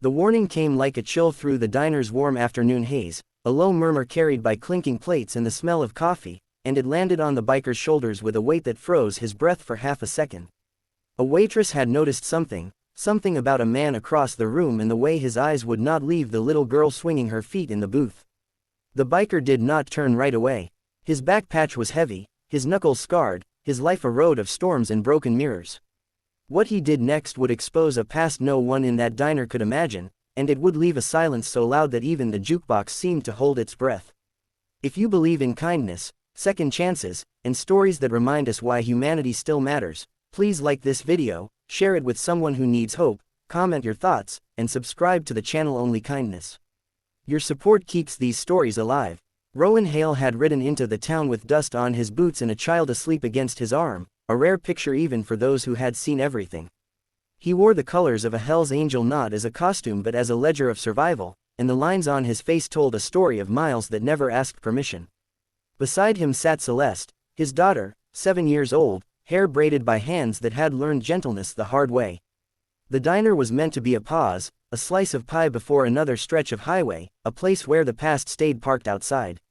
The warning came like a chill through the diner's warm afternoon haze, a low murmur carried by clinking plates and the smell of coffee, and it landed on the biker's shoulders with a weight that froze his breath for half a second. A waitress had noticed something about a man across the room and the way his eyes would not leave the little girl swinging her feet in the booth. The biker did not turn right away. His back patch was heavy, his knuckles scarred, his life a road of storms and broken mirrors. What he did next would expose a past no one in that diner could imagine, and it would leave a silence so loud that even the jukebox seemed to hold its breath. If you believe in kindness, second chances, and stories that remind us why humanity still matters, please like this video, share it with someone who needs hope, comment your thoughts, and subscribe to the channel Only Kindness. Your support keeps these stories alive. Rowan Hale had ridden into the town with dust on his boots and a child asleep against his arm, a rare picture even for those who had seen everything. He wore the colors of a Hell's Angel not as a costume but as a ledger of survival, and the lines on his face told a story of miles that never asked permission. Beside him sat Celeste, his daughter, 7 years old, hair braided by hands that had learned gentleness the hard way. The diner was meant to be a pause, a slice of pie before another stretch of highway, a place where the past stayed parked outside.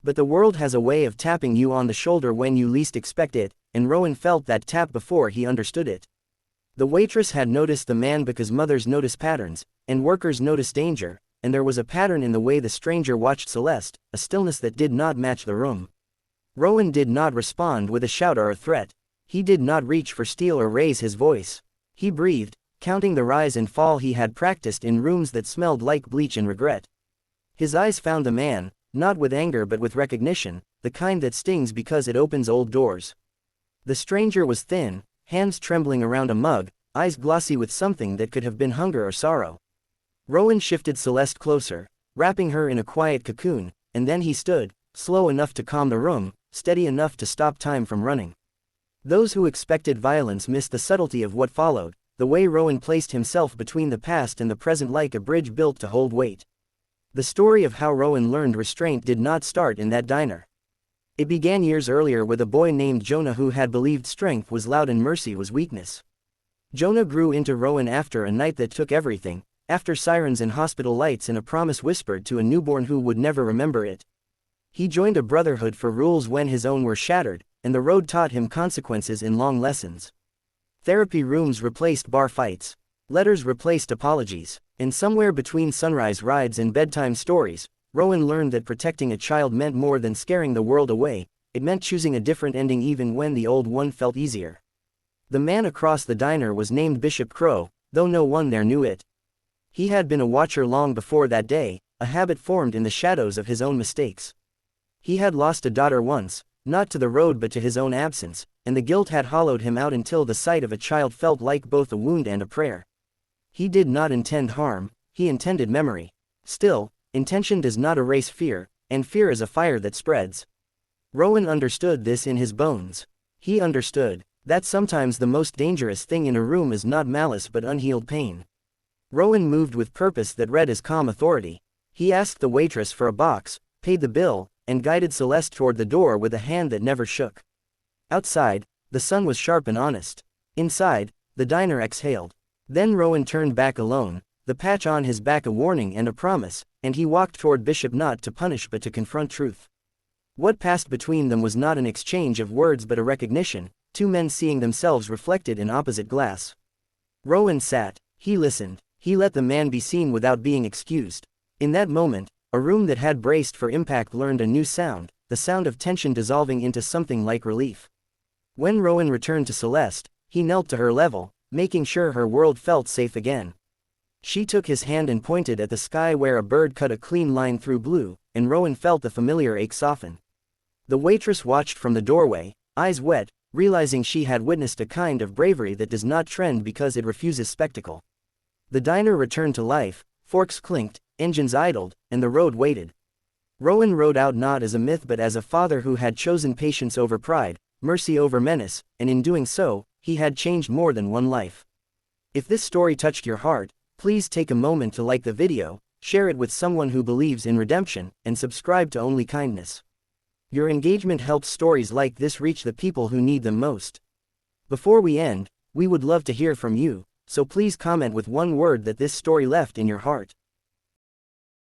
But the world has a way of tapping you on the shoulder when you least expect it, and Rowan felt that tap before he understood it. The waitress had noticed the man because mothers notice patterns, and workers notice danger, and there was a pattern in the way the stranger watched Celeste, a stillness that did not match the room. Rowan did not respond with a shout or a threat. He did not reach for steel or raise his voice. He breathed, counting the rise and fall he had practiced in rooms that smelled like bleach and regret. His eyes found the man, not with anger but with recognition, the kind that stings because it opens old doors. The stranger was thin, hands trembling around a mug, eyes glossy with something that could have been hunger or sorrow. Rowan shifted Celeste closer, wrapping her in a quiet cocoon, and then he stood, slow enough to calm the room, steady enough to stop time from running. Those who expected violence missed the subtlety of what followed, the way Rowan placed himself between the past and the present like a bridge built to hold weight. The story of how Rowan learned restraint did not start in that diner. It began years earlier with a boy named Jonah who had believed strength was loud and mercy was weakness. Jonah grew into Rowan after a night that took everything, after sirens and hospital lights and a promise whispered to a newborn who would never remember it. He joined a brotherhood for rules when his own were shattered, and the road taught him consequences in long lessons. Therapy rooms replaced bar fights. Letters replaced apologies. And somewhere between sunrise rides and bedtime stories, Rowan learned that protecting a child meant more than scaring the world away, it meant choosing a different ending even when the old one felt easier. The man across the diner was named Bishop Crow, though no one there knew it. He had been a watcher long before that day, a habit formed in the shadows of his own mistakes. He had lost a daughter once, not to the road but to his own absence, and the guilt had hollowed him out until the sight of a child felt like both a wound and a prayer. He did not intend harm, he intended memory. Still, intention does not erase fear, and fear is a fire that spreads. Rowan understood this in his bones. He understood that sometimes the most dangerous thing in a room is not malice but unhealed pain. Rowan moved with purpose that read as calm authority. He asked the waitress for a box, paid the bill, and guided Celeste toward the door with a hand that never shook. Outside, the sun was sharp and honest. Inside, the diner exhaled. Then Rowan turned back alone, the patch on his back a warning and a promise, and he walked toward Bishop not to punish but to confront truth. What passed between them was not an exchange of words but a recognition, two men seeing themselves reflected in opposite glass. Rowan sat, he listened, he let the man be seen without being excused. In that moment, a room that had braced for impact learned a new sound, the sound of tension dissolving into something like relief. When Rowan returned to Celeste, he knelt to her level, making sure her world felt safe again. She took his hand and pointed at the sky where a bird cut a clean line through blue, and Rowan felt the familiar ache soften. The waitress watched from the doorway, eyes wet, realizing she had witnessed a kind of bravery that does not trend because it refuses spectacle. The diner returned to life, forks clinked, engines idled, and the road waited. Rowan rode out not as a myth but as a father who had chosen patience over pride, mercy over menace, and in doing so, he had changed more than one life. If this story touched your heart, please take a moment to like the video, share it with someone who believes in redemption, and subscribe to Only Kindness. Your engagement helps stories like this reach the people who need them most. Before we end, we would love to hear from you. so please comment with one word that this story left in your heart.